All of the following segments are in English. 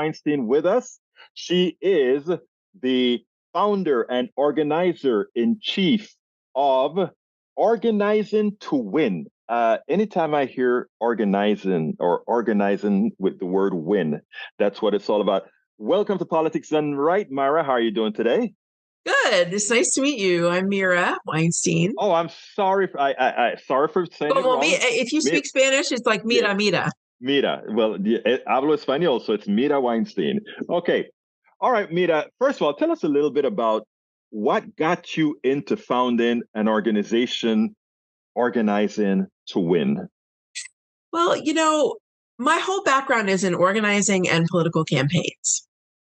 Weinstein with us. She is the founder and organizer in chief of Organizing to Win. Anytime I hear organizing or organizing with the word win, that's what it's all about. Welcome to Politics Done Right, Myra. How are you doing today? Good. It's nice to meet you. I'm Mira Weinstein. Oh, I'm sorry. Sorry for saying Oh, it well, wrong. if you Mi- speak Spanish, it's like yeah, mira, mira. Mira. Well, hablo español, so it's Mira Weinstein. Okay. All right, Mira. First of all, tell us a little bit about what got you into founding an organization, Organizing to Win. Well, my whole background is in organizing and political campaigns.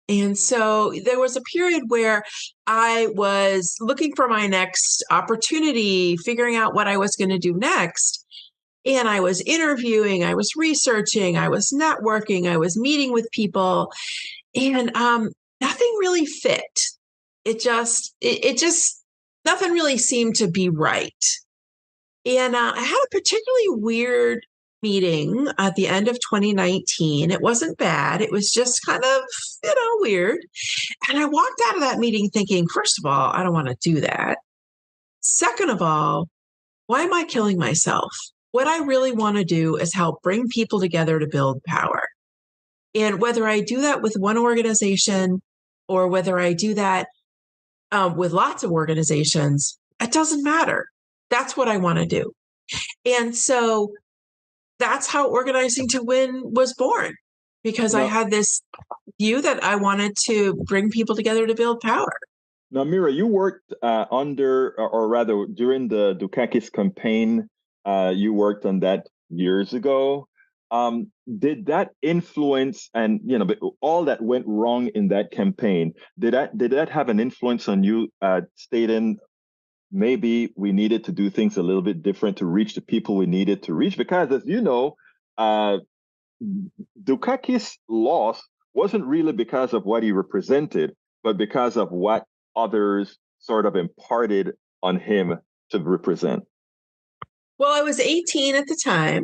And so there was a period where I was looking for my next opportunity, figuring out what I was going to do next. And I was interviewing, I was researching, I was networking, I was meeting with people, and nothing really fit. It just nothing really seemed to be right. And I had a particularly weird meeting at the end of 2019. It wasn't bad. It was just kind of, weird. And I walked out of that meeting thinking, first of all, I don't want to do that. Second of all, why am I killing myself? What I really want to do is help bring people together to build power. And whether I do that with one organization or whether I do that with lots of organizations, it doesn't matter. That's what I want to do. And so that's how Organizing to Win was born, because I Now, had this view that I wanted to bring people together to build power. now, Mira, you worked under, or rather, during the Dukakis campaign. You worked on that years ago. Did that influence, and all that went wrong in that campaign? Did that have an influence on you stating maybe we needed to do things a little bit different to reach the people we needed to reach? Because as you know, uh, Dukakis' loss wasn't really because of what he represented, but because of what others sort of imparted on him to represent. Well, I was 18 at the time.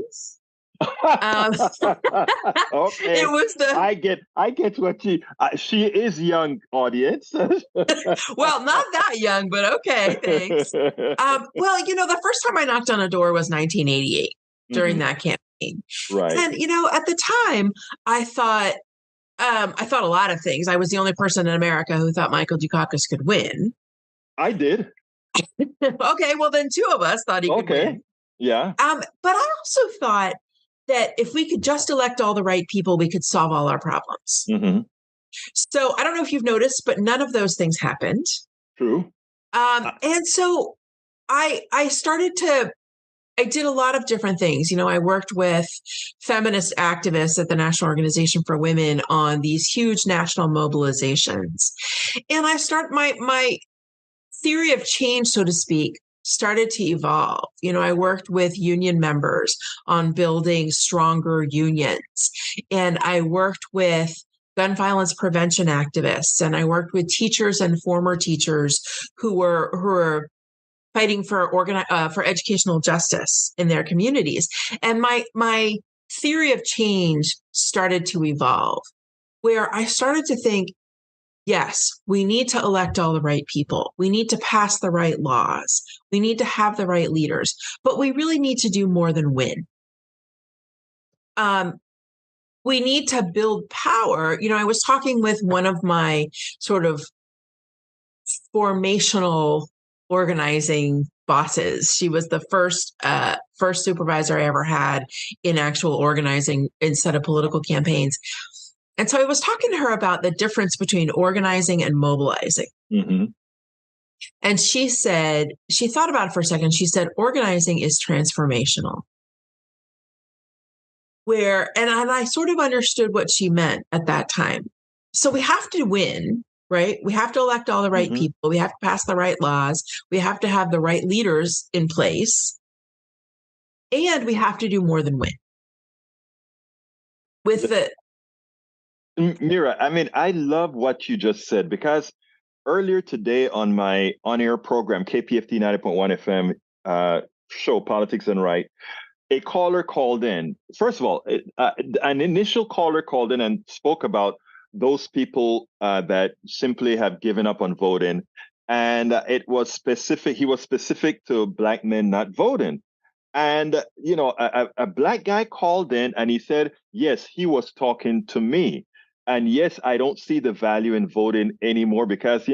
Um, it Okay, was the I get what she is young, audience. Well, not that young, but okay, thanks. Well, the first time I knocked on a door was 1988 during Hmm. that campaign. Right. And, at the time, I thought, I thought a lot of things. I was the only person in America who thought Michael Dukakis could win. I did. Okay, well, then two of us thought he could Okay. win. Yeah. But I also thought that if we could just elect all the right people, we could solve all our problems. Hmm. So I don't know if you've noticed, but none of those things happened. True. And so I started to I did a lot of different things. I worked with feminist activists at the National Organization for Women on these huge national mobilizations. And my theory of change, so to speak, started to evolve. I worked with union members on building stronger unions. And I worked with gun violence prevention activists, and I worked with teachers and former teachers who were fighting for educational justice in their communities. And my theory of change started to evolve, where I started to think, yes, we need to elect all the right people. We need to pass the right laws. We need to have the right leaders, but we really need to do more than win. Um, we need to build power. I was talking with one of my sort of formational organizing bosses. She was the first supervisor I ever had in actual organizing instead of political campaigns. And so I was talking to her about the difference between organizing and mobilizing. Hmm. And she said, she thought about it for a second. She said, organizing is transformational. And I sort of understood what she meant at that time. So we have to win, right? We have to elect all the right Hmm. people. We have to pass the right laws. We have to have the right leaders in place. And we have to do more than win. With the Mira, I mean, I love what you just said because earlier today on my on-air program, KPFT 90.1 FM show, Politics and Right, a caller called in. First of all, an initial caller called in and spoke about those people that simply have given up on voting. And it was specific, he was specific to Black men not voting. And, a Black guy called in and he said, yes, he was talking to me. And yes, I don't see the value in voting anymore because,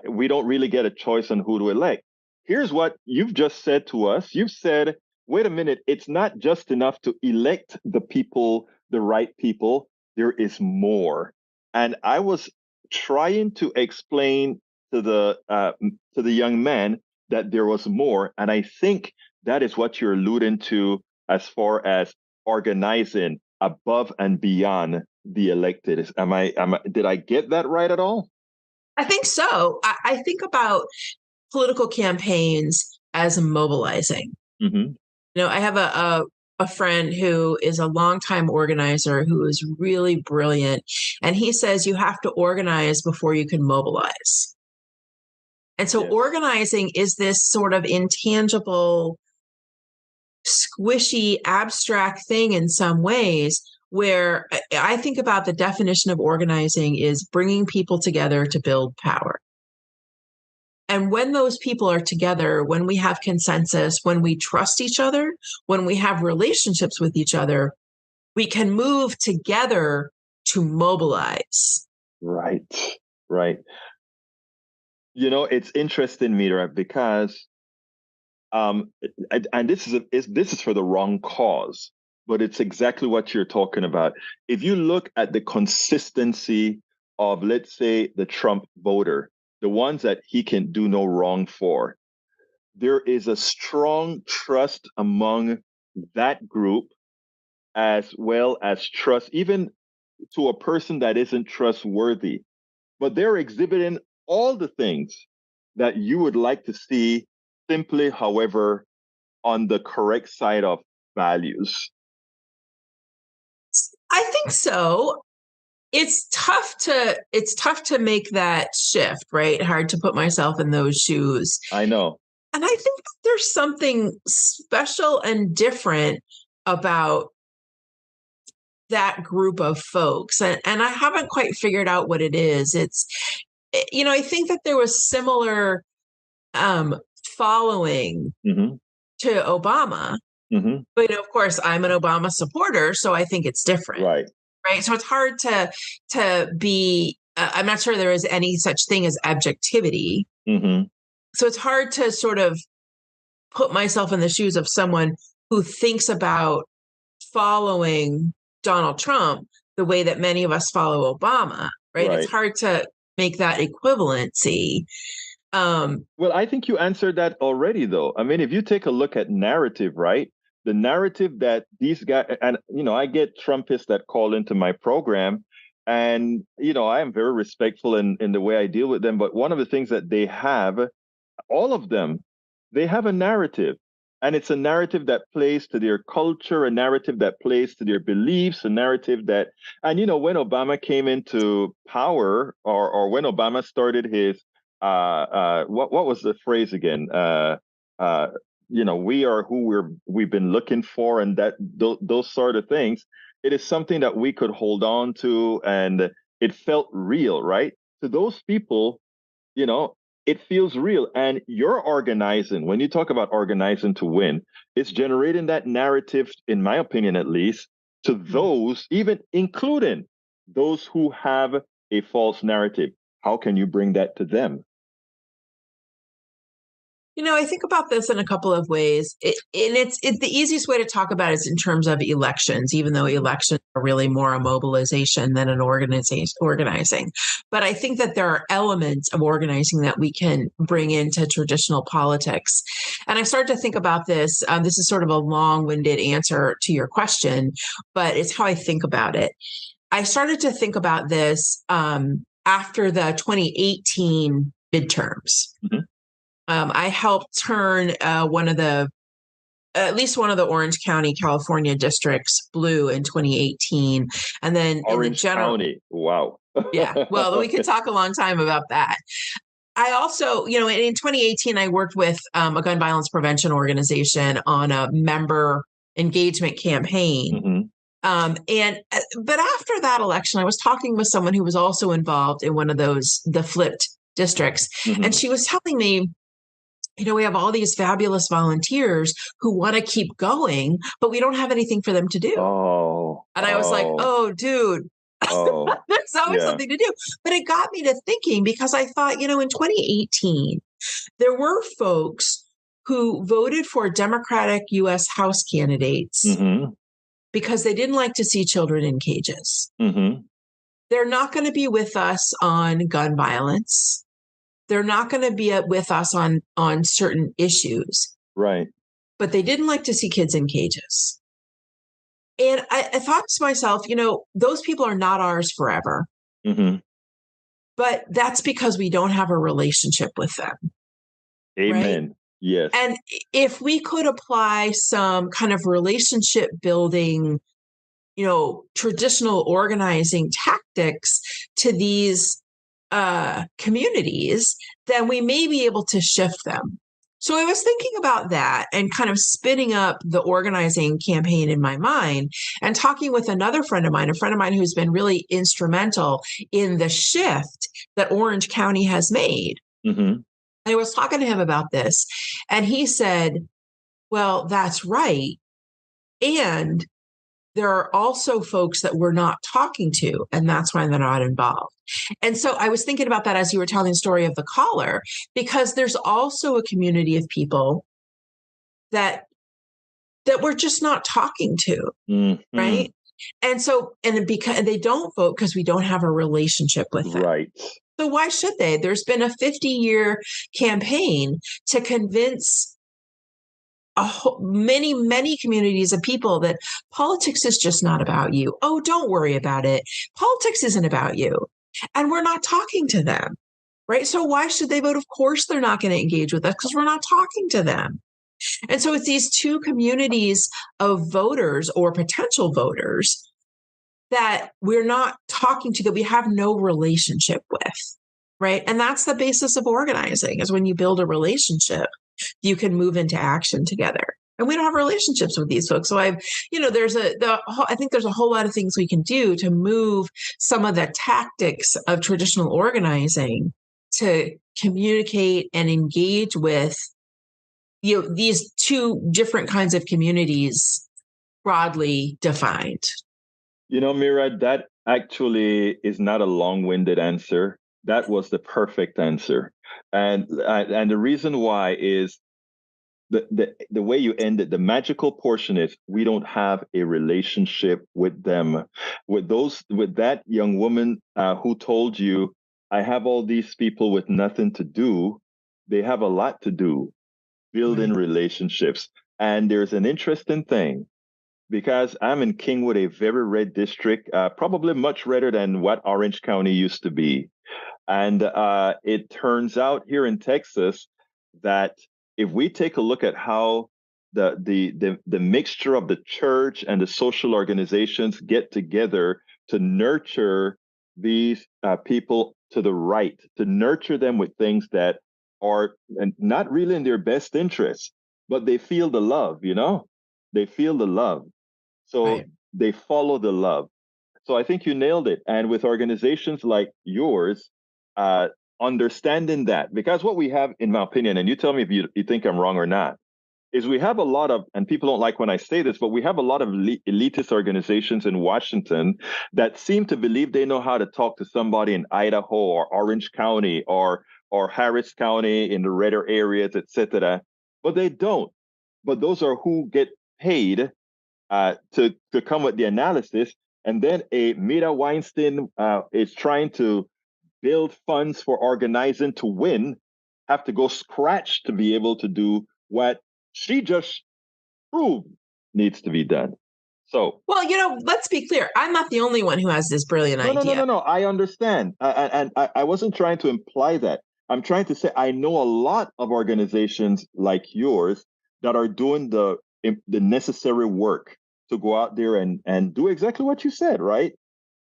we don't really get a choice on who to elect. Here's what you've just said to us. You've said, wait a minute, it's not just enough to elect the people, the right people. There is more. And I was trying to explain to the young man that there was more. And I think that is what you're alluding to as far as organizing above and beyond the elected. Did I get that right at all? I think so. I think about political campaigns as mobilizing. Mm-hmm. I have a friend who is a longtime organizer who is really brilliant. And he says you have to organize before you can mobilize. And so Yes. organizing is this sort of intangible, squishy, abstract thing in some ways, where I think about the definition of organizing is bringing people together to build power. And when those people are together, when we have consensus, when we trust each other, when we have relationships with each other, we can move together to mobilize. Right. Right. It's interesting, Mira, because and this is for the wrong cause, but it's exactly what you're talking about. If you look at the consistency of, let's say, the Trump voter, the ones that he can do no wrong for, there is a strong trust among that group, as well as trust even to a person that isn't trustworthy. But they're exhibiting all the things that you would like to see, simply, however, on the correct side of values. I think so. It's tough to make that shift, right? Hard to put myself in those shoes. I know. And I think that there's something special and different about that group of folks. And I haven't quite figured out what it is. I think that there was similar um, following Mm-hmm. to Obama. Mm-hmm. But of course, I'm an Obama supporter, so I think it's different, Right. right? So it's hard to be. I'm not sure there is any such thing as objectivity. Mm-hmm. So it's hard to sort of put myself in the shoes of someone who thinks about following Donald Trump the way that many of us follow Obama, right? It's Right. hard to make that equivalency. Well, I think you answered that already, though. I mean, if you take a look at narrative, right? The narrative that these guys, and I get Trumpists that call into my program, and I am very respectful in the way I deal with them. But one of the things that they have, all of them, they have a narrative. And it's a narrative that plays to their culture, a narrative that plays to their beliefs, a narrative that, and when Obama came into power, or when Obama started his, what was the phrase again? Uh, we are who we've been looking for, and those sort of things. It is something that we could hold on to, and it felt real, right? To those people, you know, it feels real. And you're organizing, when you talk about organizing to win, it's generating that narrative, in my opinion, at least, to those, even including those who have a false narrative. How can you bring that to them? I think about this in a couple of ways. It's the easiest way to talk about it is in terms of elections, even though elections are really more a mobilization than an organizing. But I think that there are elements of organizing that we can bring into traditional politics. And I started to think about this. This is sort of a long-winded answer to your question, but it's how I think about it. I started to think about this after the 2018 midterms. Mm-hmm. I helped turn at least one of the Orange County, California districts blue in 2018. And then in the Orange County. Wow. yeah, well, we could talk a long time about that. I also, in 2018, I worked with a gun violence prevention organization on a member engagement campaign. Mm-hmm. But after that election, I was talking with someone who was also involved in one of the flipped districts. Mm-hmm. And she was telling me, we have all these fabulous volunteers who want to keep going, but we don't have anything for them to do. And I was like, oh, dude, there's always something to do. But it got me to thinking, because I thought, in 2018, there were folks who voted for Democratic U.S. House candidates because they didn't like to see children in cages. They're not going to be with us on gun violence. They're not going to be with us on certain issues. Right. But they didn't like to see kids in cages. And I thought to myself, those people are not ours forever. But that's because we don't have a relationship with them. Amen. Right? Yes. And if we could apply some kind of relationship building, traditional organizing tactics to these communities, then we may be able to shift them. So I was thinking about that and kind of spinning up the organizing campaign in my mind and talking with another friend of mine, who's been really instrumental in the shift that Orange County has made. I was talking to him about this, and he said, well, that's right. And there are also folks that we're not talking to, and that's why they're not involved. And so I was thinking about that as you were telling the story of the caller, because there's also a community of people that we're just not talking to, right? And so, because they don't vote because we don't have a relationship with them. Right. So why should they? There's been a 50-year campaign to convince many communities of people that politics is just not about you. Oh, don't worry about it. Politics isn't about you. And we're not talking to them, right? So why should they vote? Of course, they're not going to engage with us because we're not talking to them. And so it's these two communities of voters or potential voters that we're not talking to, that we have no relationship with, right? And that's the basis of organizing, is when you build a relationship, you can move into action together. And we don't have relationships with these folks. So I think there's a whole lot of things we can do to move some of the tactics of traditional organizing to communicate and engage with, these two different kinds of communities broadly defined. Mira, that actually is not a long-winded answer. That was the perfect answer. And the reason why is the way you ended, the magical portion is we don't have a relationship with them. With that young woman who told you, I have all these people with nothing to do. They have a lot to do, building relationships. And there's an interesting thing, because I'm in Kingwood, a very red district, probably much redder than what Orange County used to be. And it turns out here in Texas that if we take a look at how the mixture of the church and the social organizations get together to nurture these people to the right, to nurture them with things that are not really in their best interest, but they feel the love, they feel the love. So they follow the love. So I think you nailed it. And with organizations like yours, understanding that, because what we have, in my opinion, and you tell me if you think I'm wrong or not, is we have a lot of, and people don't like when I say this, but we have a lot of elitist organizations in Washington that seem to believe they know how to talk to somebody in Idaho or Orange County or Harris County in the redder areas, etc. But they don't. But those are who get paid to come with the analysis. And then a Mira Weinstein is trying to build funds for organizing to win, have to go scratch to be able to do what she just proved needs to be done. So, well, let's be clear. I'm not the only one who has this brilliant idea. No. I understand. And I wasn't trying to imply that. I'm trying to say I know a lot of organizations like yours that are doing the necessary work to go out there and do exactly what you said, right?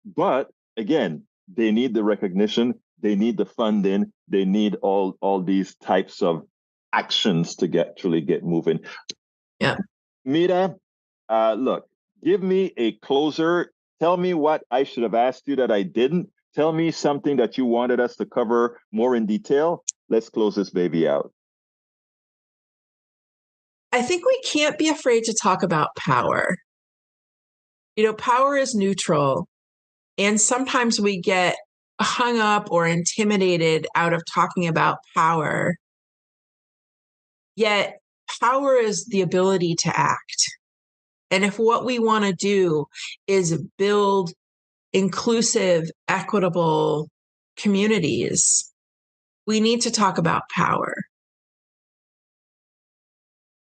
But again, they need the recognition, they need the funding, they need all these types of actions to actually get moving. Yeah. Mira, look, Give me a closer. Tell me what I should have asked you that I didn't. Tell me something that you wanted us to cover more in detail. Let's close this baby out. I think we can't be afraid to talk about power. Power is neutral, and sometimes we get hung up or intimidated out of talking about power. Yet power is the ability to act. And if what we want to do is build inclusive, equitable communities, we need to talk about power.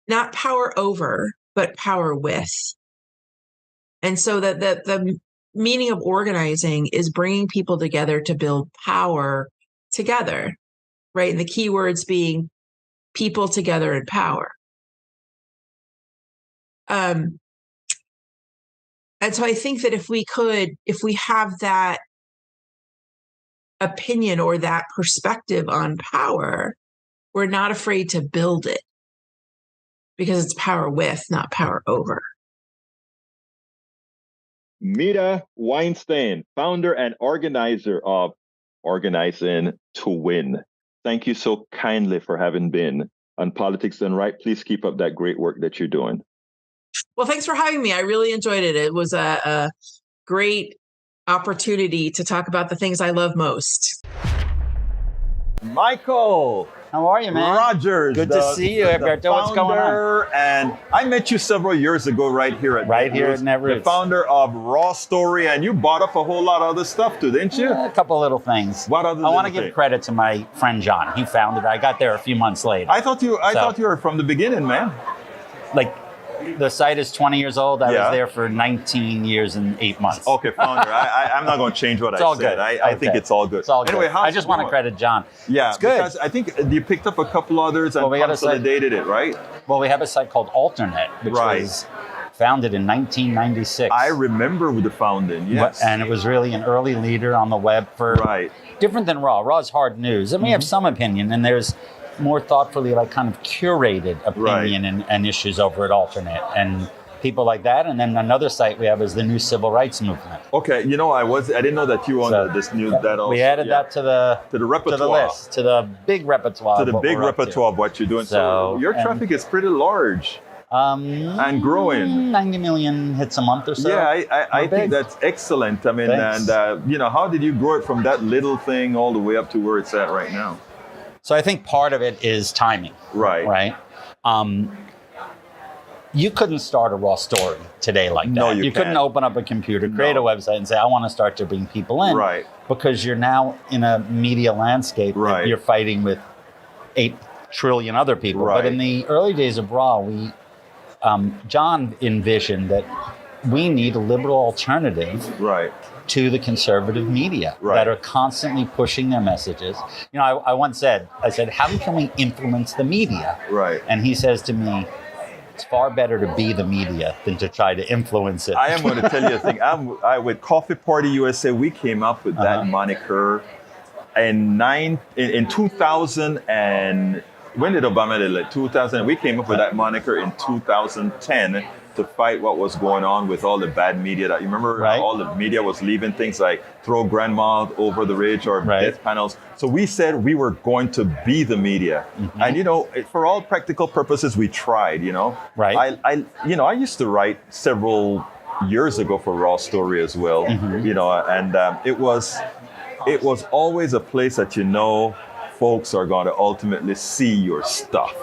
Not power over, but power with. And so that the meaning of organizing is bringing people together to build power together, right? And the key words being people together and power. And so I think that if we have that opinion or that perspective on power, we're not afraid to build it because it's power with, not power over. Mira Weinstein, founder and organizer of Organizing to Win. Thank you so kindly for having been on Politics Done Right. Please keep up that great work that you're doing. Well, thanks for having me. I really enjoyed it. It was a great opportunity to talk about the things I love most. Michael. How are you, man? Rogers. Good to see you, Alberto. What's going on? And I met you several years ago right here at Netroots. The founder of Raw Story, and you bought up a whole lot of other stuff too, didn't you? Yeah, a couple little things. What other I want to give credit to my friend John. He founded it. I got there a few months later. I thought you were from the beginning, man. Like, the site is 20 years old. I was there for 19 years and 8 months. Okay, founder. I'm not going to change what I said. Good. I think it's all good. It's all good. Anyway, I just want to credit John. Yeah, it's good. Because I think you picked up a couple others and consolidated it, right? Well, we have a site called Alternate, which was founded in 1996. I remember the founding, yes. And it was really an early leader on the web for different than Raw. Raw's hard news. And we have some opinion, and there's more thoughtfully kind of curated opinion and issues over at Alternate. And people like that, and then another site we have is the New Civil Rights Movement. Okay, I didn't know that you owned this new that also. We added that to the repertoire, to the list, to the big repertoire, of what you're doing. So your traffic is pretty large and growing. 90 million hits a month or so. Yeah, I think that's excellent. I mean, Thanks. and how did you grow it from that little thing all the way up to where it's at right now? So I think part of it is timing. Right. You couldn't start a Raw Story today like that. No, you couldn't open up a computer, create a website, and say, I want to start to bring people in. Right. Because you're now in a media landscape that you're fighting with 8 trillion other people. Right. But in the early days of Raw, John envisioned that we need a liberal alternative to the conservative media that are constantly pushing their messages. I once said, how can we influence the media? Right. And he says to me, it's far better to be the media than to try to influence it. I am going to tell you a thing. With Coffee Party USA, we came up with that moniker in 2000 and when did Obama did it? 2000. We came up with that moniker in 2010 to fight what was going on with all the bad media. That you remember, all the media was leaving things like throw grandma over the ridge or death panels. So we said we were going to be the media, and for all practical purposes, we tried. I used to write several years ago for Raw Story as well. And it was always a place that folks are going to ultimately see your stuff.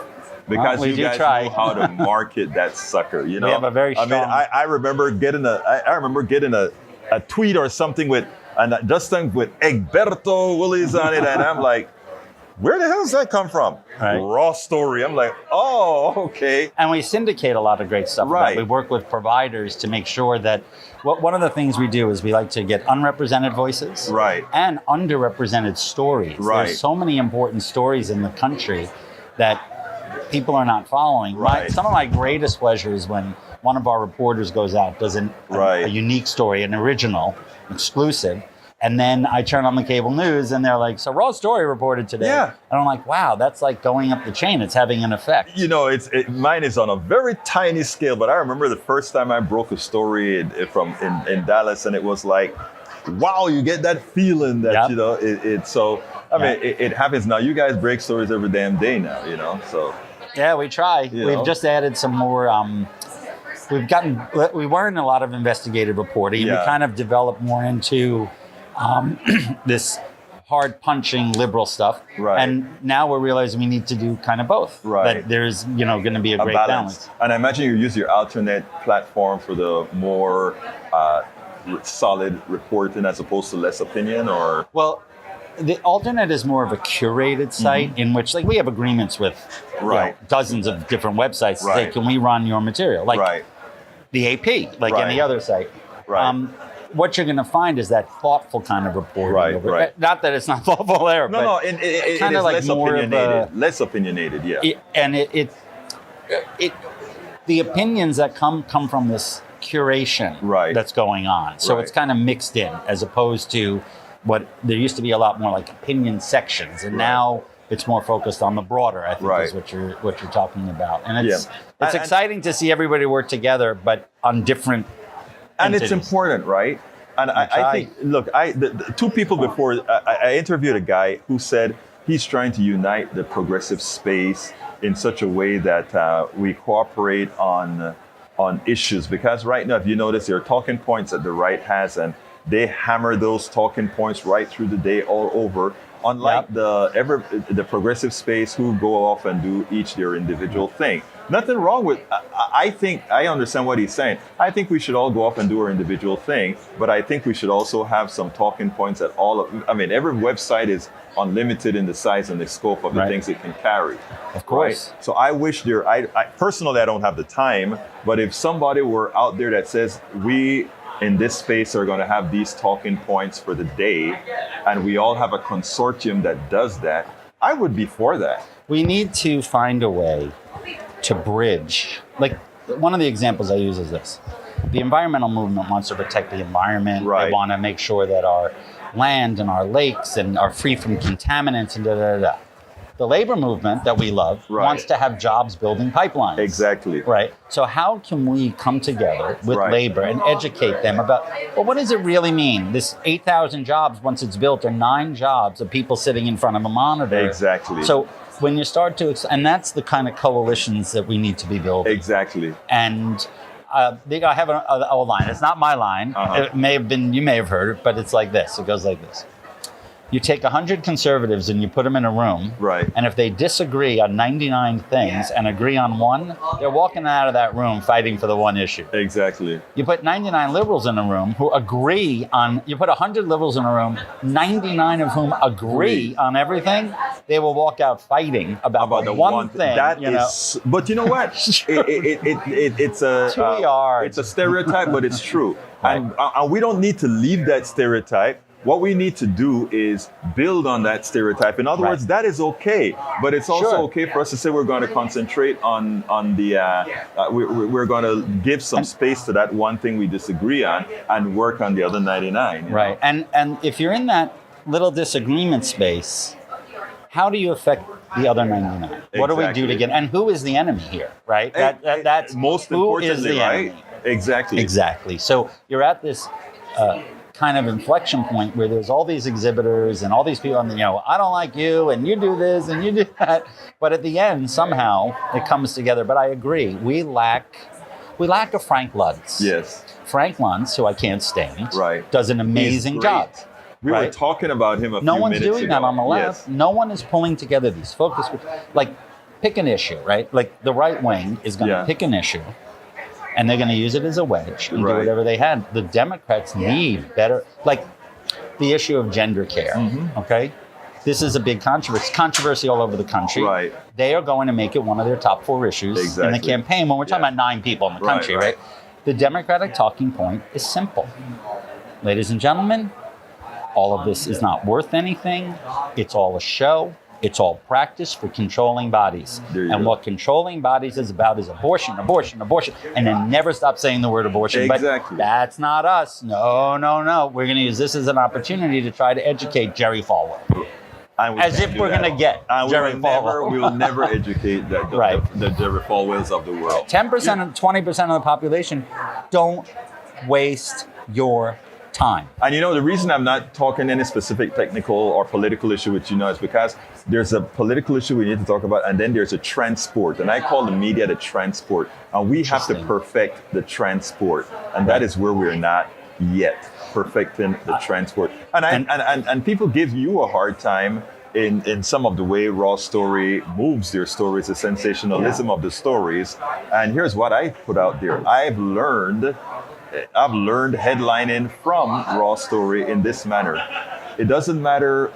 Because you guys know how to market that sucker, We have a very strong... I remember getting a tweet or something with Egberto Willis on it, and I'm like, where the hell does that come from? Raw Story. I'm like, oh, okay. And we syndicate a lot of great stuff. We work with providers to make sure that one of the things we do is we like to get unrepresented voices and underrepresented stories. There's so many important stories in the country that people are not following. Some of my greatest pleasure is when one of our reporters goes out, does a unique story, an original, exclusive, And then I turn on the cable news and they're like, so Raw Story reported today. Yeah. And I'm like, wow, that's like going up the chain. It's having an effect. You know, mine is on a very tiny scale, but I remember the first time I broke a story in Dallas, and it was like, wow, you get that feeling that, you know, it happens now. You guys break stories every damn day now, you know, so. Yeah, we try. We've just added some more, we were in a lot of investigative reporting, and we kind of developed more into this hard punching liberal stuff. Right. And now we're realizing we need to do kind of both. Right. That there's, you know, going to be a great balance. And I imagine you use your alternate platform for the more solid reporting as opposed to less opinion, or? Well, the alternate is more of a curated site in which, like, we have agreements with you know, dozens of different websites to say, can we run your material? Like the AP, like any other site. Right. What you're going to find is that thoughtful kind of reporting. Not that it's not thoughtful there, but it kind is of like less more opinionated. Less opinionated, the opinions that come from this curation that's going on. So it's kind of mixed in, as opposed to what there used to be a lot more like opinion sections, and now it's more focused on the broader, I think, is what you're talking about. And it's exciting to see everybody work together, but on different entities. It's important, right? And I think, look, the two people before, I interviewed a guy who said he's trying to unite the progressive space in such a way that we cooperate on issues. Because right now, if you notice, there are talking points that the right has, and they hammer those talking points right through the day all over. Unlike the progressive space, who go off and do each their individual thing. Nothing wrong with, I think, I understand what he's saying. I think we should all go off and do our individual thing, but I think we should also have some talking points at every website is unlimited in the size and the scope of the things it can carry. Of course. Right? So I wish I personally, I don't have the time, but if somebody were out there that says, we in this space are going to have these talking points for the day, and we all have a consortium that does that, I would be for that. We need to find a way to bridge. Like, one of the examples I use is this. The environmental movement wants to protect the environment. They want to make sure that our land and our lakes and are free from contaminants and da-da-da-da. The labor movement that we love wants to have jobs building pipelines. Exactly. Right. So how can we come together with labor and educate them about, well, what does it really mean? This 8,000 jobs, once it's built, are 9 jobs of people sitting in front of a monitor. Exactly. So when you start to, and that's the kind of coalitions that we need to be building. Exactly. And I have an old line. It's not my line. It may have been, you may have heard it, but it's like this. It goes like this. You take 100 conservatives and you put them in a room, and if they disagree on 99 things and agree on one, they're walking out of that room fighting for the one issue. Exactly. You put 99 liberals in a room who agree on, you put 100 liberals in a room, 99 of whom agree on everything, they will walk out fighting about the one thing. But you know what? It's a stereotype, but it's true. And we don't need to leave that stereotype. What we need to do is build on that stereotype. In other words, that is okay, but it's also okay for us to say we're going to concentrate on we're going to give some space to that one thing we disagree on and work on the other 99. Right. And if you're in that little disagreement space, how do you affect the other 99? Exactly. What do we do to get? And who is the enemy here? Right. That's most importantly, who is the enemy? Exactly. Exactly. So you're at this. Kind of inflection point where there's all these exhibitors and all these people, and I don't like you, and you do this and you do that. But at the end, somehow it comes together. But I agree, we lack a Frank Luntz. Yes. Frank Luntz, who I can't stand, does an amazing job. We were talking about him a few minutes ago. No one's doing that on the left. Yes. No one is pulling together these focus groups. Like, pick an issue, right? Like, the right wing is going to pick an issue, and they're going to use it as a wedge and do whatever they had. The Democrats need better, like the issue of gender care, okay? This is a big controversy all over the country. Right. They are going to make it one of their top 4 issues in the campaign when we're talking about 9 people in the country, right? The Democratic talking point is simple. Ladies and gentlemen, all of this is not worth anything. It's all a show. It's all practice for controlling bodies. And what controlling bodies is about is abortion, abortion, abortion. And then never stop saying the word abortion. Exactly. But that's not us. No. We're going to use this as an opportunity to try to educate Jerry Falwell. As if we're going to get Jerry Falwell. We will never educate the Jerry Falwells of the world. 10% and 20% of the population don't waste your time. And the reason I'm not talking any specific technical or political issue with is because there's a political issue we need to talk about, and then there's a transport. And I call the media the transport. And we have to perfect the transport. And that is where we're not yet, perfecting the transport. And people give you a hard time in some of the way Raw Story moves their stories, the sensationalism of the stories. And here's what I put out there. I've learned headlining from Raw Story in this manner. It doesn't matter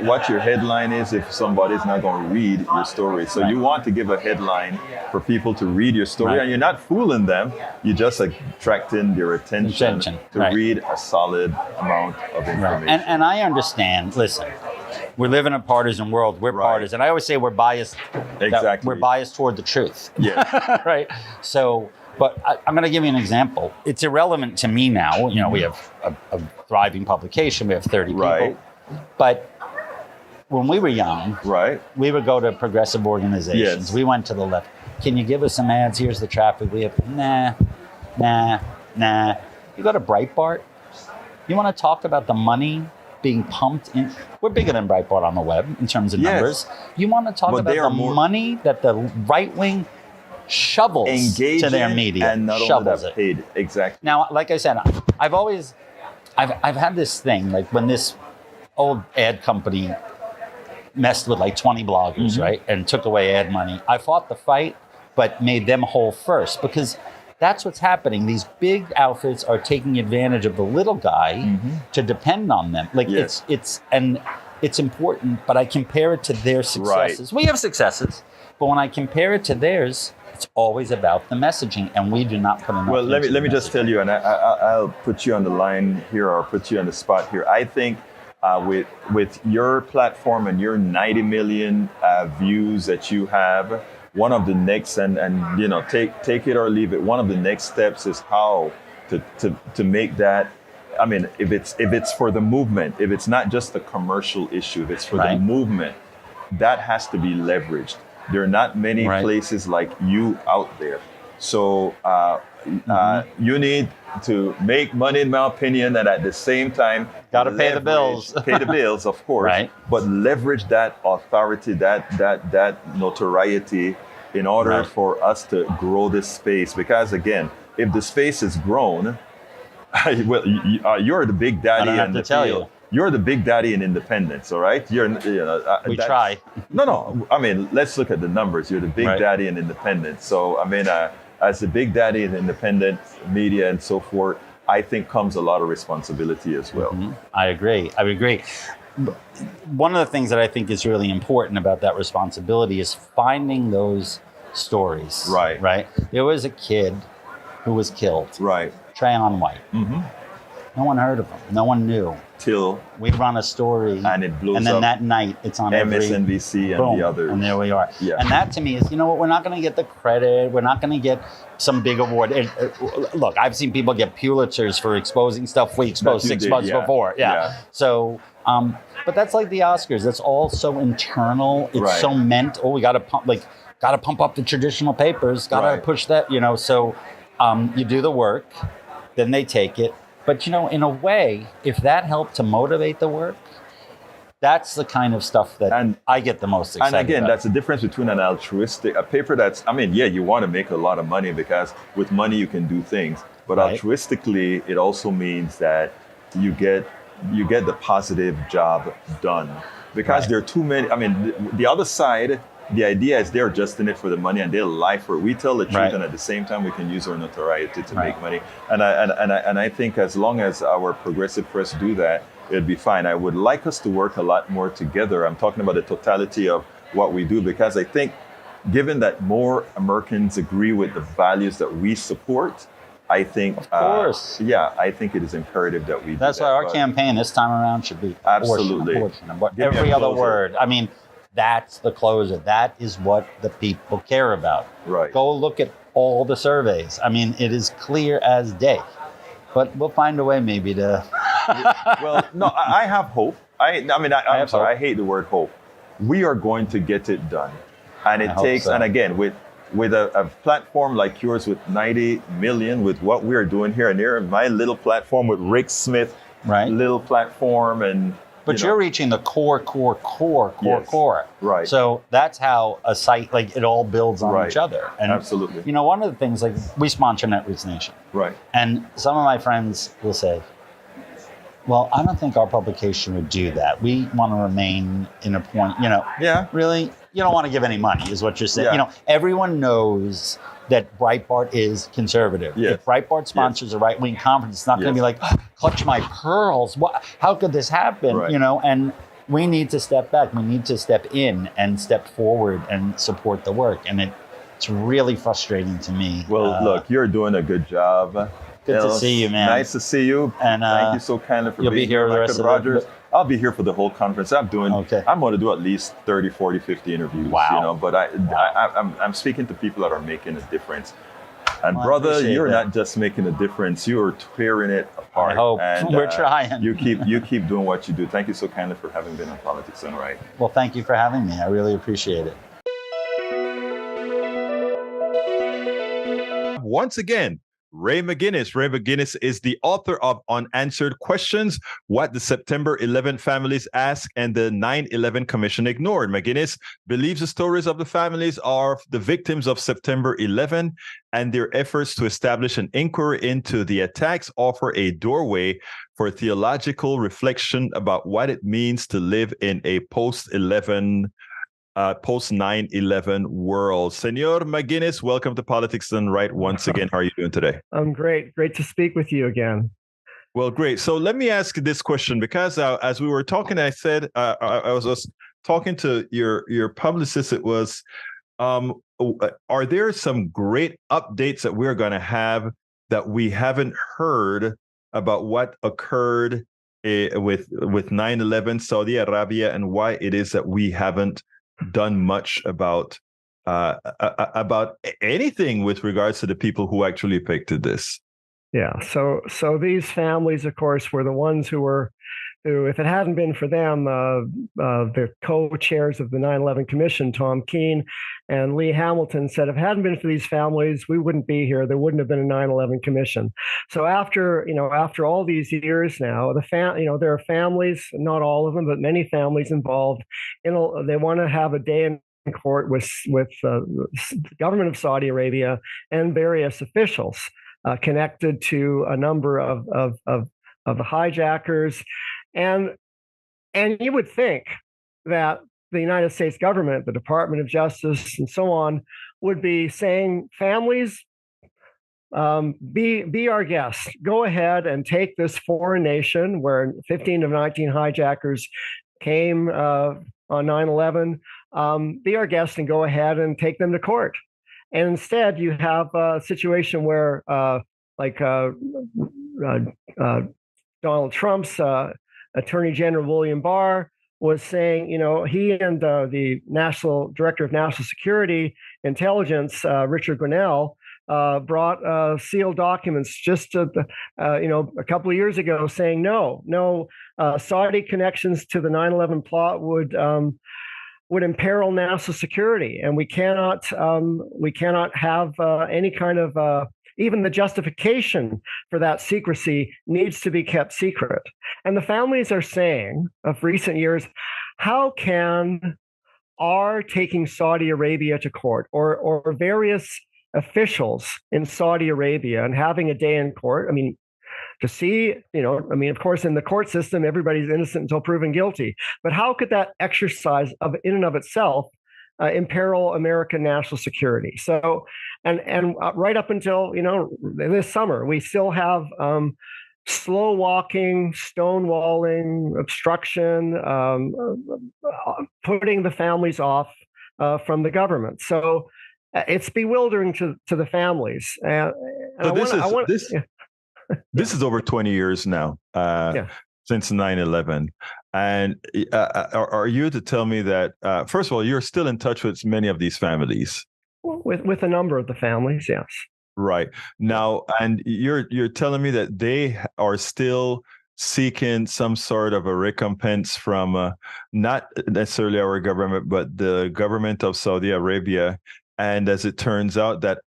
what your headline is if somebody's not going to read your story. So you want to give a headline for people to read your story, and you're not fooling them. You're just attracting their attention to read a solid amount of information. And I understand, listen, we live in a partisan world. We're partisan. I always say we're biased. Exactly. We're biased toward the truth. Yeah. Right? So... But I'm going to give you an example. It's irrelevant to me now. We have a thriving publication. We have 30 people. But when we were young, we would go to progressive organizations. Yes. We went to the left. Can you give us some ads? Here's the traffic. We have, nah. You go to Breitbart. You want to talk about the money being pumped in? We're bigger than Breitbart on the web in terms of numbers. You want to talk about the money that the right wing shovels to their media, and not only that, paid. Exactly. Now, like I said, I've had this thing, like when this old ad company messed with 20 bloggers, right, and took away ad money. I fought the fight, but made them whole first, because that's what's happening. These big outfits are taking advantage of the little guy to depend on them. It's important, but I compare it to their successes. We have successes, but when I compare it to theirs, it's always about the messaging, and we do not put enough. Well, let me just tell you, and I'll put you on the line here, or put you on the spot here. I think with your platform and your 90 million views that you have, one of the next, and take it or leave it, one of the next steps is how to make that. I mean, if it's for the movement, if it's not just a commercial issue, if it's for the movement, that has to be leveraged. There are not many places like you out there. So you need to make money, in my opinion, and at the same time, gotta pay the bills. Pay the bills, of course. But leverage that authority, that notoriety, in order for us to grow this space. Because again, if the space is grown, well, you're the big daddy in the field. You're the big daddy in independence, all right? We try. No. I mean, let's look at the numbers. You're the big daddy in independence. So, I mean, as the big daddy in independent media and so forth, I think comes a lot of responsibility as well. I agree. One of the things that I think is really important about that responsibility is finding those stories. Right. There was a kid who was killed. Trayon White. No one heard of him. No one knew. Till we run a story, and it blows up. And then that night, it's on MSNBC and the others. And there we are. And that to me is, we're not going to get the credit. We're not going to get some big award. Look, I've seen people get Pulitzers for exposing stuff we exposed 6 months before. So, but that's like the Oscars. That's all so internal. It's so meant. We got to pump up the traditional papers. Got to push that. So you do the work, then they take it. But, in a way, if that helped to motivate the work, that's the kind of stuff that I get the most excited about. And again, that's the difference between a paper that's, you want to make a lot of money because with money you can do things. But altruistically, it also means that you get the positive job done. Because there are too many, the other side, the idea is they're just in it for the money and they'll lie for it. We tell the truth, and at the same time, we can use our notoriety to make money. And I think as long as our progressive press do that, it'll be fine. I would like us to work a lot more together. I'm talking about the totality of what we do, because I think given that more Americans agree with the values that we support, I think, of course, I think it is imperative that we do that. That's why our campaign this time around should be absolutely abortion. Every other word. That's the closer. That is what the people care about. Right. Go look at all the surveys. I mean, it is clear as day. But we'll find a way maybe to... Well, no, I have hope. I'm sorry, I hate the word hope. We are going to get it done. And it takes, and again, with a platform like yours with 90 million, with what we are doing here and there, my little platform with Rick Smith, little platform, and but you're reaching the core. Right. So that's how a site, like, it all builds on each other. And absolutely. You know, one of the things, like, we sponsor Netroots Nation. Right. And some of my friends will say, well, I don't think our publication would do that. We want to remain in a point, really, you don't want to give any money, is what you're saying. You know, everyone knows that Breitbart is conservative. Yes. If Breitbart sponsors a right-wing conference, it's not going to be like, clutch my pearls. How could this happen? Right. You know, and we need to step back. We need to step in and step forward and support the work. And it's really frustrating to me. Well, look, you're doing a good job. Good to see you, man. Nice to see you. And thank you so kindly for you'll being be here the rest of Rogers. I'll be here for the whole conference. I'm going to do at least 30, 40, 50 interviews. Wow. You know, but I'm speaking to people that are making a difference. And brother, you're not just making a difference. You are tearing it apart. I hope. And, we're trying. You keep doing what you do. Thank you so kindly for having been on Politics Done Right. Well, thank you for having me. I really appreciate it. Once again, Ray McGinnis. Ray McGinnis is the author of Unanswered Questions, What the September 11 Families Asked and the 9/11 Commission Ignored. McGinnis believes the stories of the families are the victims of September 11 and their efforts to establish an inquiry into the attacks offer a doorway for theological reflection about what it means to live in a post 9/11 world. Senor McGinnis, welcome to Politics Done Right once again. How are you doing today? I'm great. Great to speak with you again. Well, great. So let me ask this question, because as we were talking, I said, I was talking to your publicist. It was, are there some great updates that we're going to have that we haven't heard about what occurred with 9/11 Saudi Arabia, and why it is that we haven't done much about anything with regards to the people who actually affected this? Yeah. So these families, of course, were the ones who, if it hadn't been for them, the co-chairs of the 9/11 Commission, Tom Keene and Lee Hamilton, said if it hadn't been for these families, we wouldn't be here. There wouldn't have been a 9/11 Commission. So after all these years now, there are families, not all of them, but many families involved. They want to have a day in court with the government of Saudi Arabia and various officials connected to a number of the hijackers. And you would think that the United States government, the Department of Justice, and so on, would be saying, families, be our guests. Go ahead and take this foreign nation where 15 of 19 hijackers came on 9/11. Be our guest and go ahead and take them to court. And instead, you have a situation where, Donald Trump's Attorney General William Barr was saying, he and the National Director of National Security Intelligence, Richard Grenell, brought sealed documents just a couple of years ago, saying no, Saudi connections to the 9/11 plot would imperil national security, and we cannot have any kind of even the justification for that secrecy needs to be kept secret. And the families are saying of recent years, how can our taking Saudi Arabia to court or various officials in Saudi Arabia and having a day in court, to see, of course, in the court system, everybody's innocent until proven guilty. But how could that exercise in and of itself imperil American national security? So, and right up until, this summer, we still have slow walking, stonewalling, obstruction, putting the families off from the government. So it's bewildering to the families. This is over 20 years now, since 9/11. And are you to tell me that, first of all, you're still in touch with many of these families? With a number of the families, yes. Right. Now, and you're telling me that they are still seeking some sort of a recompense from not necessarily our government, but the government of Saudi Arabia. And as it turns out, that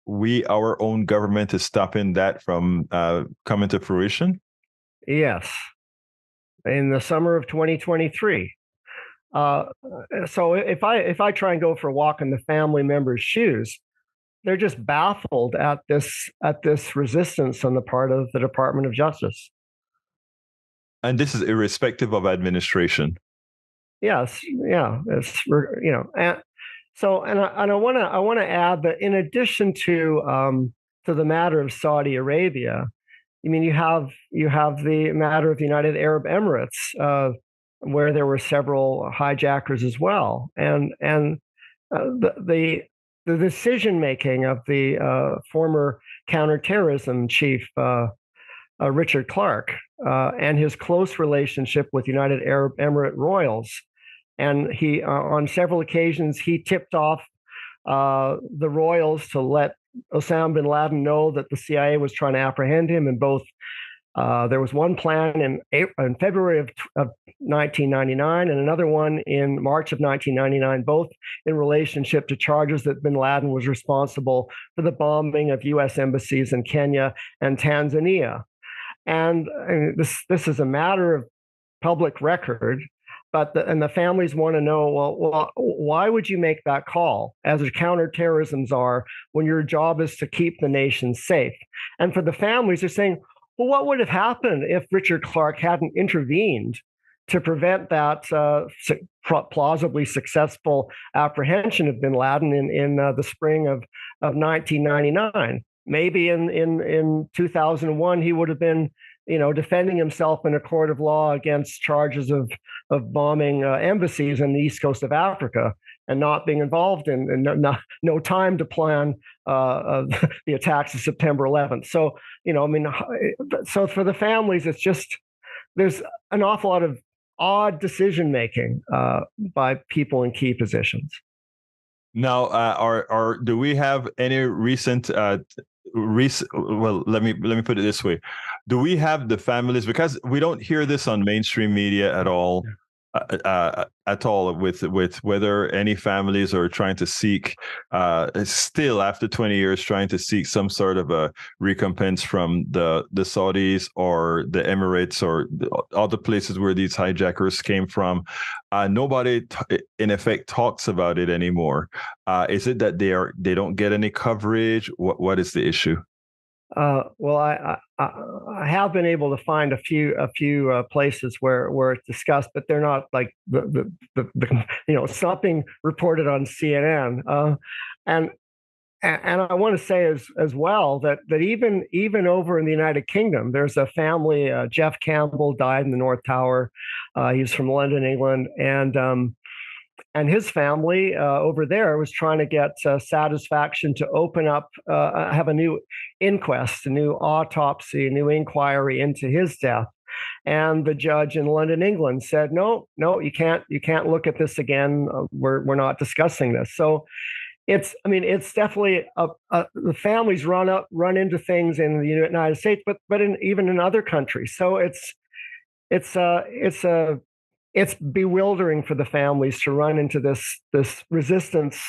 our own government is stopping that from coming to fruition? Yes. In the summer of 2023. So if I try and go for a walk in the family members' shoes, they're just baffled at this resistance on the part of the Department of Justice. And this is irrespective of administration. Yes, yeah, it's and so I want to add that in addition to the matter of Saudi Arabia, I mean you have the matter of the United Arab Emirates, where there were several hijackers as well, and the decision making of the former counterterrorism chief Richard Clarke and his close relationship with United Arab Emirate royals, and he on several occasions he tipped off the royals to let Osama bin Laden know that the CIA was trying to apprehend him, and both. There was one plan in February of 1999 and another one in March of 1999, both in relationship to charges that bin Laden was responsible for the bombing of U.S. embassies in Kenya and Tanzania. And this is a matter of public record, but the families want to know, well, why would you make that call, as counterterrorism czar, when your job is to keep the nation safe? And for the families, they're saying, well, what would have happened if Richard Clarke hadn't intervened to prevent that plausibly successful apprehension of bin Laden in the spring of 1999? Maybe in 2001, he would have been, defending himself in a court of law against charges of bombing embassies in the east coast of Africa and not being involved in no time to plan the attacks of September 11th. So, so for the families, it's just, there's an awful lot of odd decision making by people in key positions. Now, do we have any recent? Well, let me put it this way: do we have the families? Because we don't hear this on mainstream media at all. With whether any families are trying to seek, still after 20 years, trying to seek some sort of a recompense from the Saudis or the Emirates or other places where these hijackers came from. Nobody, in effect, talks about it anymore. Is it that they don't get any coverage? What is the issue? Well, I have been able to find a few places where it's discussed, but they're not like the it's not being reported on CNN. And I want to say as well that even over in the United Kingdom, there's a family. Jeff Campbell died in the North Tower. He's from London, England, and his family over there was trying to get satisfaction to open up, have a new inquest, a new autopsy, a new inquiry into his death. And the judge in London, England said, no, you can't look at this again. We're not discussing this. So it's definitely the families run into things in the United States, but even in other countries. So it's bewildering for the families to run into this resistance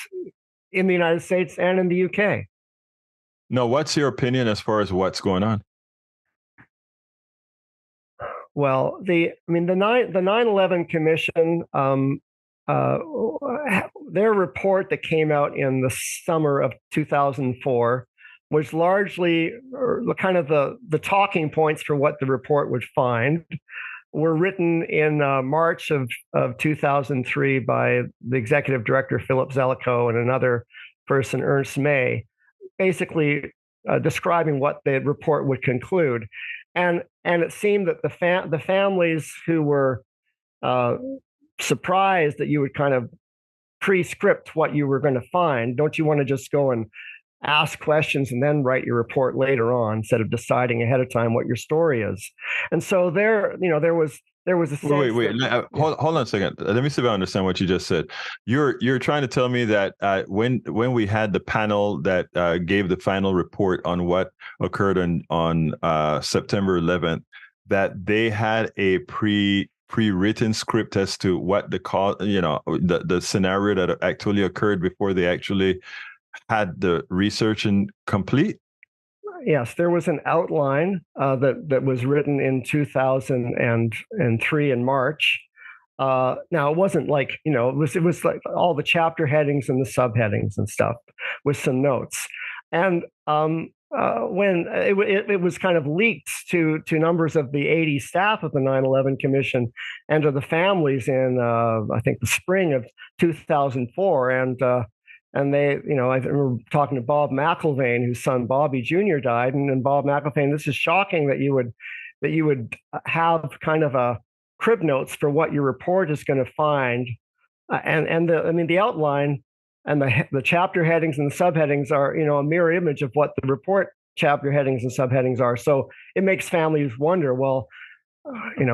in the United States and in the UK. No, what's your opinion as far as what's going on? Well, the 9/11 Commission, their report that came out in the summer of 2004 was largely kind of the talking points for what the report would find. Were written in March of 2003 by the executive director, Philip Zelikow, and another person, Ernst May, basically describing what the report would conclude. And it seemed that the families who were surprised that you would kind of pre-script what you were going to find, don't you want to just go and ask questions and then write your report later on instead of deciding ahead of time what your story is? And so there was there was a sense. Wait. Hold on a second. Let me see if I understand what you just said. You're trying to tell me that when we had the panel that gave the final report on what occurred on September 11th, that they had a pre-written script as to what the scenario that actually occurred before they actually had the research and complete? Yes, there was an outline that was written in 2003 in March. Now it wasn't like, it was like all the chapter headings and the subheadings and stuff with some notes. And when it was kind of leaked to numbers of the 80 staff of the 9/11 Commission and to the families in I think the spring of 2004, and they, I remember talking to Bob McIlvaine, whose son Bobby Jr. died, and Bob McIlvaine, this is shocking that you would have kind of a crib notes for what your report is going to find, and the outline and the chapter headings and the subheadings are a mirror image of what the report chapter headings and subheadings are. So it makes families wonder, well, there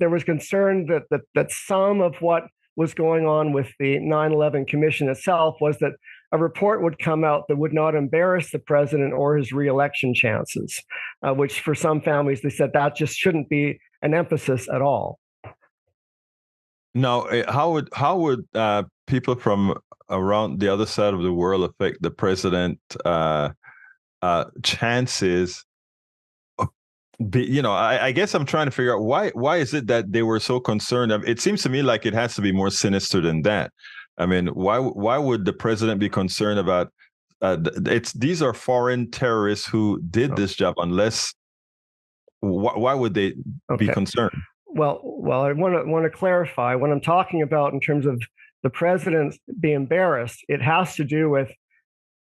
was concern that some of what was going on with the 9/11 Commission itself was that a report would come out that would not embarrass the president or his reelection chances, which for some families, they said that just shouldn't be an emphasis at all. Now, how would people from around the other side of the world affect the president chances? I guess I'm trying to figure out why is it that they were so concerned? It seems to me like it has to be more sinister than that. I mean, why would the president be concerned about these are foreign terrorists who did this job? Unless why would they be concerned? Well, I want to clarify when I'm talking about in terms of the president being embarrassed. It has to do with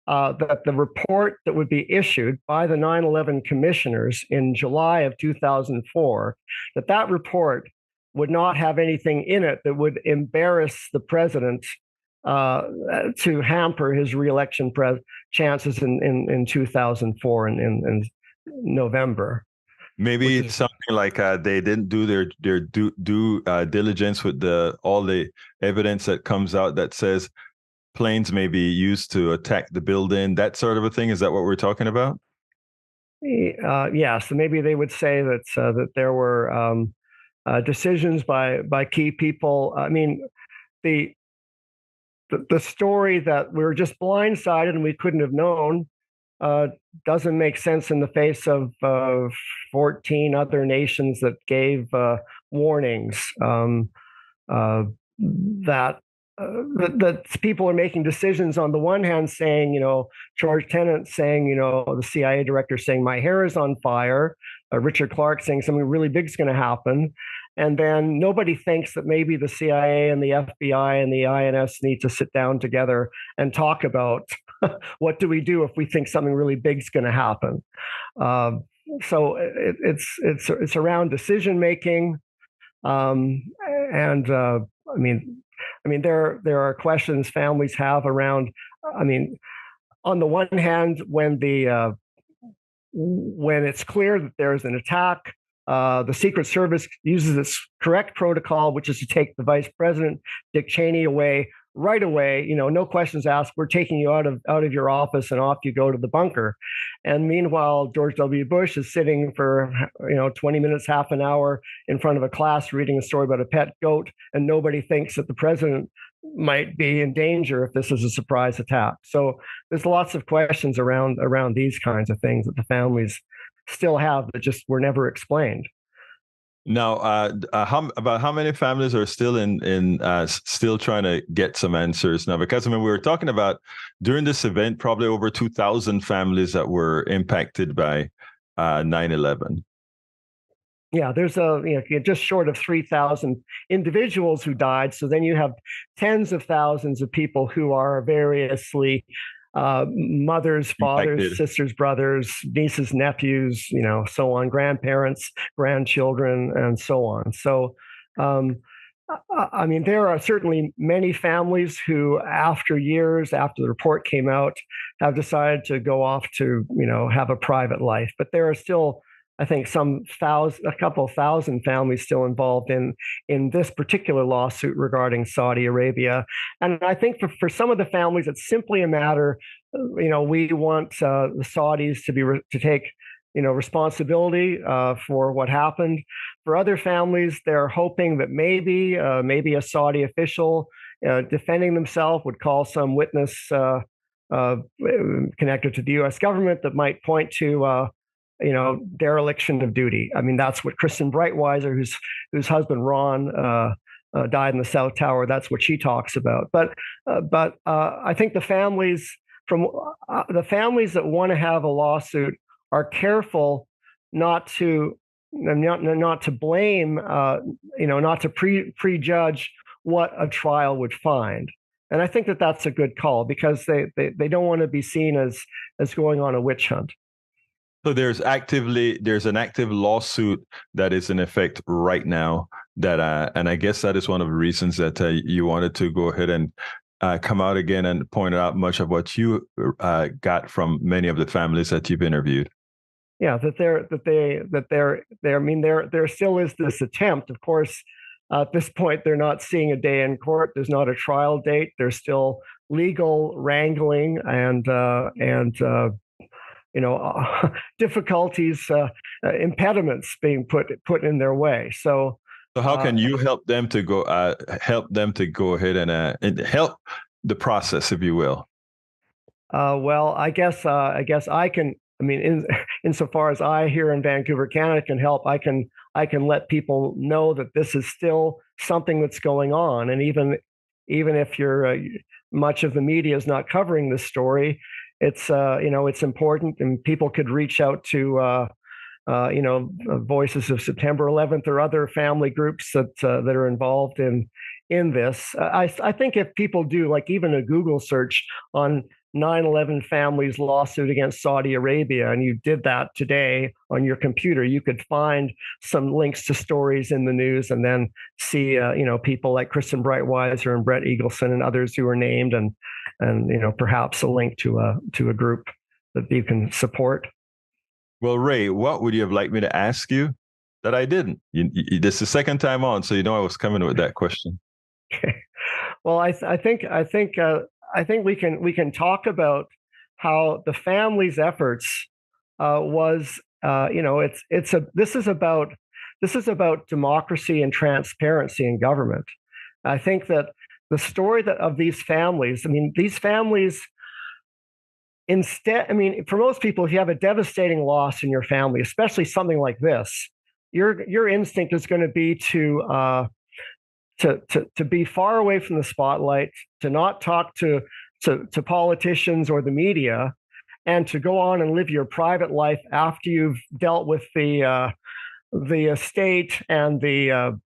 that the report that would be issued by the 9/11 commissioners in July of 2004, that report would not have anything in it that would embarrass the president to hamper his reelection chances in 2004 in November. Maybe something like they didn't do their due diligence with all the evidence that comes out that says planes may be used to attack the building, that sort of a thing. Is that what we're talking about? Yeah. So maybe they would say that there were decisions by key people. I mean, the story that we were just blindsided and we couldn't have known doesn't make sense in the face of 14 other nations that gave warnings that people are making decisions on the one hand saying, George Tenet saying, the CIA director saying my hair is on fire, Richard Clarke saying something really big is going to happen. And then nobody thinks that maybe the CIA and the FBI and the INS need to sit down together and talk about what do we do if we think something really big is going to happen. So it's around decision making, and I mean, there are questions families have around. I mean, on the one hand, when it's clear that there is an attack, the Secret Service uses its correct protocol, which is to take the Vice President Dick Cheney away right away. No questions asked. We're taking you out of your office and off you go to the bunker. And meanwhile, George W. Bush is sitting for 20 minutes, half an hour in front of a class reading a story about a pet goat, and nobody thinks that the president might be in danger if this is a surprise attack. So there's lots of questions around these kinds of things that the families still have that just were never explained. Now, about how many families are still still trying to get some answers now? Because we were talking about during this event, probably over 2,000 families that were impacted by 9/11. Yeah, there's just short of 3,000 individuals who died. So then you have tens of thousands of people who are variously mothers, fathers, impacted. Sisters, brothers, nieces, nephews, so on, grandparents, grandchildren, and so on. So, there are certainly many families who, after years after the report came out, have decided to go off to, have a private life. But there are still I think a couple thousand families still involved in this particular lawsuit regarding Saudi Arabia. And I think for some of the families, it's simply a matter, we want the Saudis to take responsibility for what happened. For other families, they're hoping that maybe a Saudi official defending themselves would call some witness connected to the U.S. government that might point to dereliction of duty. I mean, that's what Kristen Breitweiser, whose husband Ron died in the South Tower, that's what she talks about. But I think the families that want to have a lawsuit are careful not to blame, not to prejudge what a trial would find. And I think that that's a good call, because they don't want to be seen as going on a witch hunt. So there's an active lawsuit that is in effect right now and I guess that is one of the reasons that you wanted to go ahead and come out again and point out much of what you got from many of the families that you've interviewed. Yeah, there still is this attempt. Of course, at this point, they're not seeing a day in court. There's not a trial date. There's still legal wrangling and difficulties, impediments being put in their way. So how can you help them to go ahead and help the process, if you will? Well, I guess I can. I mean, insofar as I here in Vancouver, Canada, can help, I can let people know that this is still something that's going on, and even if much of the media is not covering this story, it's it's important, and people could reach out to Voices of September 11th or other family groups that are involved in this. I think if people do, like, even a Google search on 9/11 families lawsuit against Saudi Arabia, and you did that today on your computer, you could find some links to stories in the news, and then see people like Kristen Breitweiser and Brett Eagleson and others who are named, and perhaps a link to a group that you can support. Well, Ray, what would you have liked me to ask you that I didn't? This is the second time on, so I was coming with that question. Okay. Well, I think we can talk about how the family's efforts was this is about democracy and transparency in government. I think that the story of these families, for most people, if you have a devastating loss in your family, especially something like this, your instinct is going to be to be far away from the spotlight, to not talk to politicians or the media, and to go on and live your private life after you've dealt with the estate and the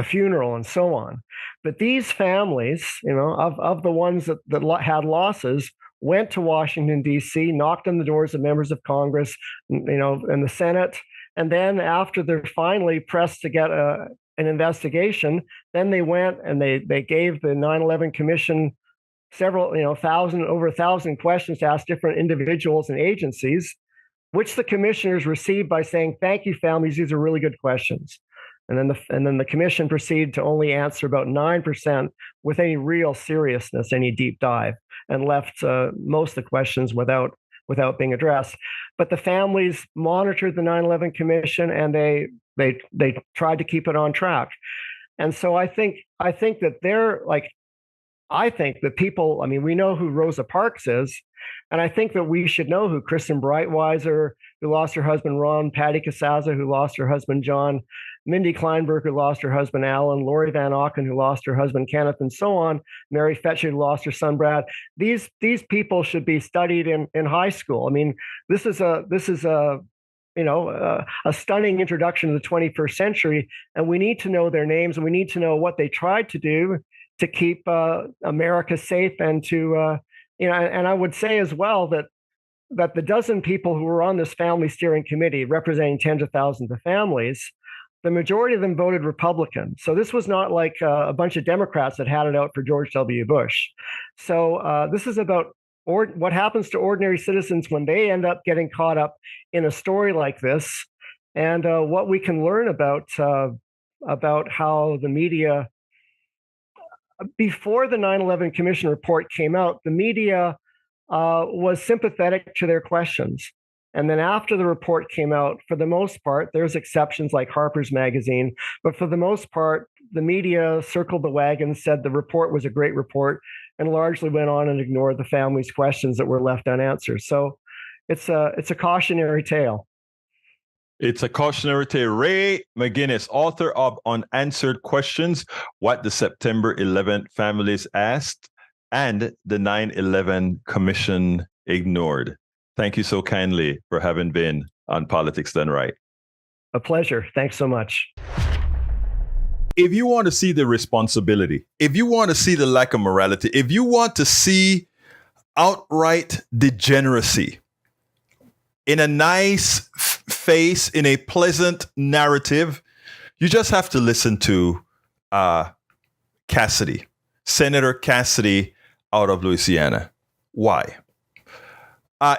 funeral and so on. But these families, of the ones that had losses, went to Washington, D.C., knocked on the doors of members of Congress, and the Senate, and then after they're finally pressed to get an investigation, then they went and they gave the 9/11 Commission over 1,000 questions to ask different individuals and agencies, which the commissioners received by saying, "Thank you, families, these are really good questions." And then the commission proceeded to only answer about 9% with any real seriousness, any deep dive, and left most of the questions without being addressed. But the families monitored the 9/11 Commission, and they tried to keep it on track. And so I think that I think that people, we know who Rosa Parks is, and I think that we should know who Kristen Breitweiser, who lost her husband Ron, Patty Casaza, who lost her husband John, Mindy Kleinberg, who lost her husband Alan, Lori Van Auken, who lost her husband Kenneth, and so on, Mary Fetcher, who lost her son Brad. These people should be studied in high school. This is a stunning introduction to the 21st century, and we need to know their names, and we need to know what they tried to do to keep America safe, and to and I would say as well that the dozen people who were on this family steering committee, representing tens of thousands of families, the majority of them voted Republican. So this was not like a bunch of Democrats that had it out for George W. Bush. So this is about what happens to ordinary citizens when they end up getting caught up in a story like this. and what we can learn about how the media, before the 9/11 Commission report came out, the media was sympathetic to their questions. And then after the report came out, for the most part, there's exceptions like Harper's Magazine, but for the most part, the media circled the wagon, said the report was a great report, and largely went on and ignored the family's questions that were left unanswered. So it's a cautionary tale. It's a cautionary tale. Ray McGinnis, author of Unanswered Questions, What the September 11th Families Asked, and the 9/11 Commission Ignored. Thank you so kindly for having been on Politics Done Right. A pleasure. Thanks so much. If you want to see the responsibility, if you want to see the lack of morality, if you want to see outright degeneracy in a nice face, in a pleasant narrative, you just have to listen to Cassidy, Senator Cassidy out of Louisiana. Why?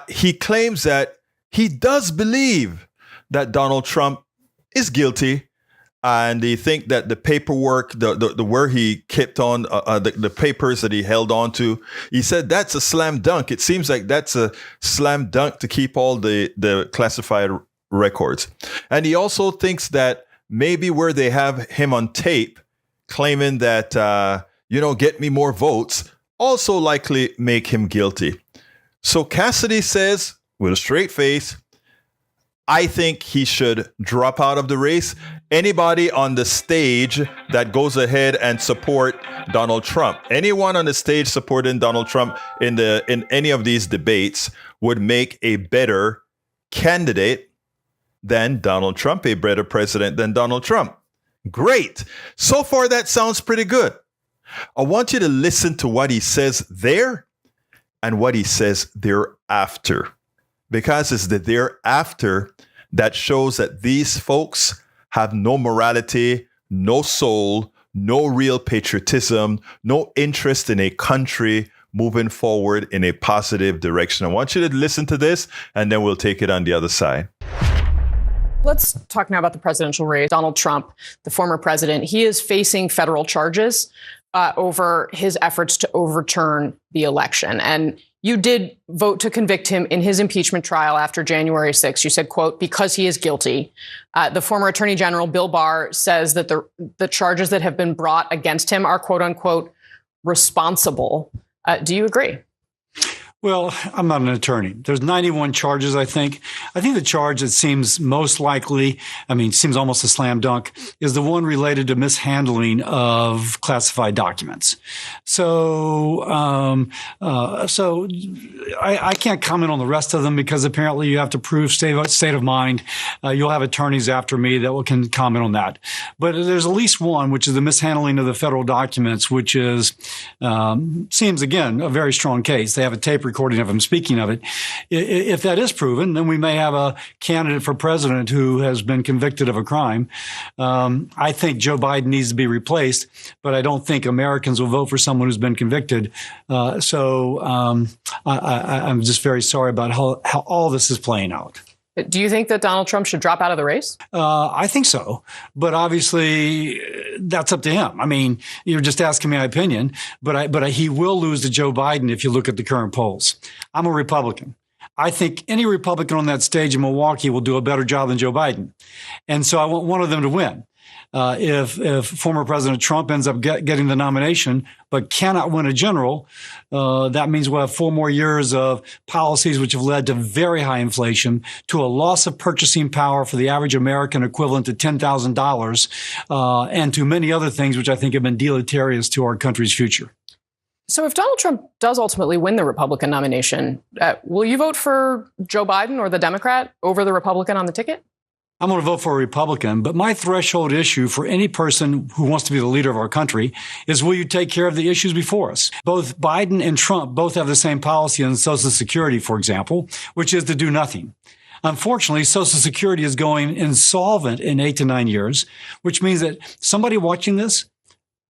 He claims that he does believe that Donald Trump is guilty, and they think that the paperwork, the where he kept on the papers that he held on to, he said that's a slam dunk. It seems like that's a slam dunk to keep all the classified records. And he also thinks that maybe where they have him on tape claiming that, get me more votes, also likely make him guilty. So Cassidy says, with a straight face, I think he should drop out of the race. Anybody on the stage that goes ahead and support Donald Trump, anyone on the stage supporting Donald Trump in any of these debates would make a better candidate than Donald Trump, a better president than Donald Trump. Great. So far, that sounds pretty good. I want you to listen to what he says there and what he says thereafter, because it's the thereafter that shows that these folks have no morality, no soul, no real patriotism, no interest in a country moving forward in a positive direction. I want you to listen to this, and then we'll take it on the other side. Let's talk now about the presidential race. Donald Trump, the former president, he is facing federal charges over his efforts to overturn the election. And you did vote to convict him in his impeachment trial after January 6th. You said, quote, because he is guilty. The former Attorney General, Bill Barr, says that the charges that have been brought against him are, quote unquote, responsible. Do you agree? Well, I'm not an attorney. There's 91 charges, I think. I think the charge that seems most likely, seems almost a slam dunk, is the one related to mishandling of classified documents. So I can't comment on the rest of them because apparently you have to prove state of mind. You'll have attorneys after me that can comment on that. But there's at least one, which is the mishandling of the federal documents, which is seems, again, a very strong case. They have a tape recording of him speaking of it. If that is proven, then we may have a candidate for president who has been convicted of a crime. I think Joe Biden needs to be replaced, but I don't think Americans will vote for someone who's been convicted. I'm just very sorry about how all this is playing out. Do you think that Donald Trump should drop out of the race? I think so. But obviously, that's up to him. You're just asking my opinion. But he will lose to Joe Biden if you look at the current polls. I'm a Republican. I think any Republican on that stage in Milwaukee will do a better job than Joe Biden. And so I want one of them to win. If former President Trump ends up getting the nomination but cannot win a general, that means we'll have 4 more years of policies which have led to very high inflation, to a loss of purchasing power for the average American equivalent to $10,000, and to many other things which I think have been deleterious to our country's future. So if Donald Trump does ultimately win the Republican nomination, will you vote for Joe Biden or the Democrat over the Republican on the ticket? I'm going to vote for a Republican, but my threshold issue for any person who wants to be the leader of our country is, will you take care of the issues before us? Both Biden and Trump both have the same policy on Social Security, for example, which is to do nothing. Unfortunately, Social Security is going insolvent in 8 to 9 years, which means that somebody watching this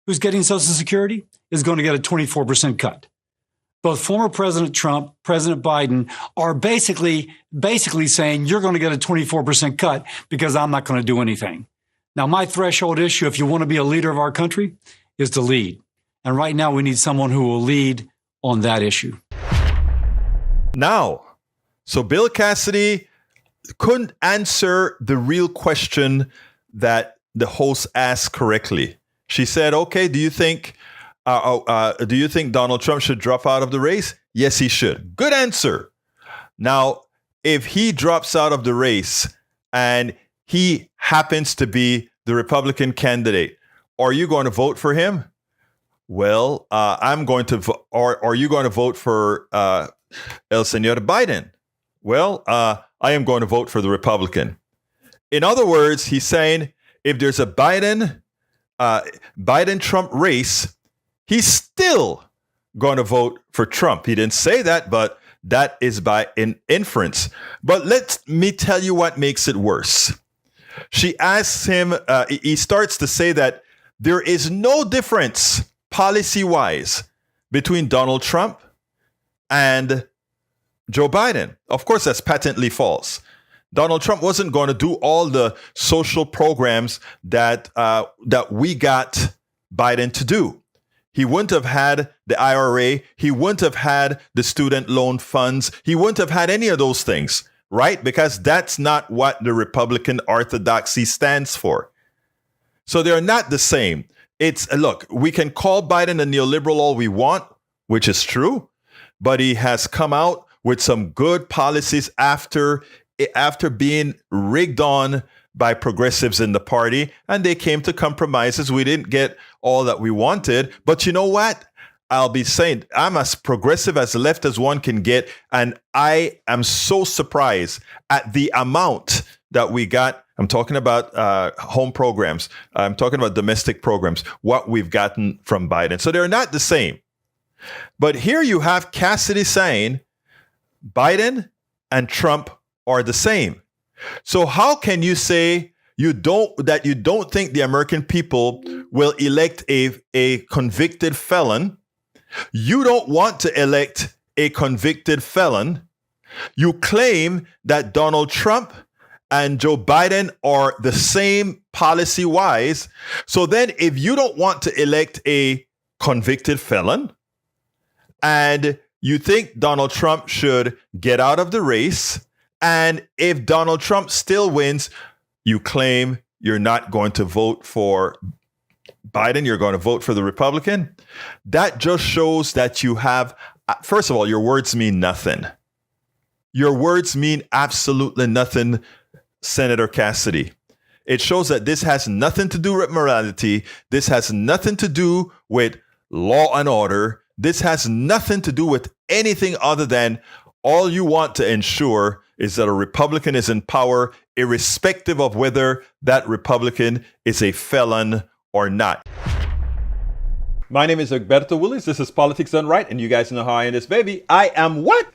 who's getting Social Security is going to get a 24% cut. both former President Trump, President Biden are basically saying you're going to get a 24% cut because I'm not going to do anything. Now, my threshold issue, if you want to be a leader of our country, is to lead. And right now we need someone who will lead on that issue. Now, so Bill Cassidy couldn't answer the real question that the host asked correctly. She said, okay, do you think Donald Trump should drop out of the race? Yes, he should. Good answer. Now, if he drops out of the race and he happens to be the Republican candidate, are you going to vote for him? Well, I'm going to. Are you going to vote for El Señor Biden? Well, I am going to vote for the Republican. In other words, he's saying if there's a Biden-Trump race, he's still going to vote for Trump. He didn't say that, but that is by inference. But let me tell you what makes it worse. She asks him, he starts to say that there is no difference policy-wise between Donald Trump and Joe Biden. Of course, that's patently false. Donald Trump wasn't going to do all the social programs that we got Biden to do. He wouldn't have had the IRA. He wouldn't have had the student loan funds. He wouldn't have had any of those things, right? Because that's not what the Republican orthodoxy stands for. So they're not the same. Look, we can call Biden a neoliberal all we want, which is true, but he has come out with some good policies after being rigged on by progressives in the party, and they came to compromises. We didn't get all that we wanted, but you know what? I'll be saying I'm as progressive as left as one can get, and I am so surprised at the amount that we got. I'm talking about home programs. I'm talking about domestic programs, what we've gotten from Biden. So they're not the same. But here you have Cassidy saying Biden and Trump are the same. So how can you say you don't think the American people will elect a convicted felon? You don't want to elect a convicted felon. You claim that Donald Trump and Joe Biden are the same policy-wise. So then if you don't want to elect a convicted felon and you think Donald Trump should get out of the race, and if Donald Trump still wins, you claim you're not going to vote for Biden, you're going to vote for the Republican. That just shows that you have, first of all, your words mean nothing. Your words mean absolutely nothing, Senator Cassidy. It shows that this has nothing to do with morality. This has nothing to do with law and order. This has nothing to do with anything other than all you want to ensure is that a Republican is in power, irrespective of whether that Republican is a felon or not. My name is Egberto Willis. This is Politics Done Right, and you guys know how I end this baby. I am what?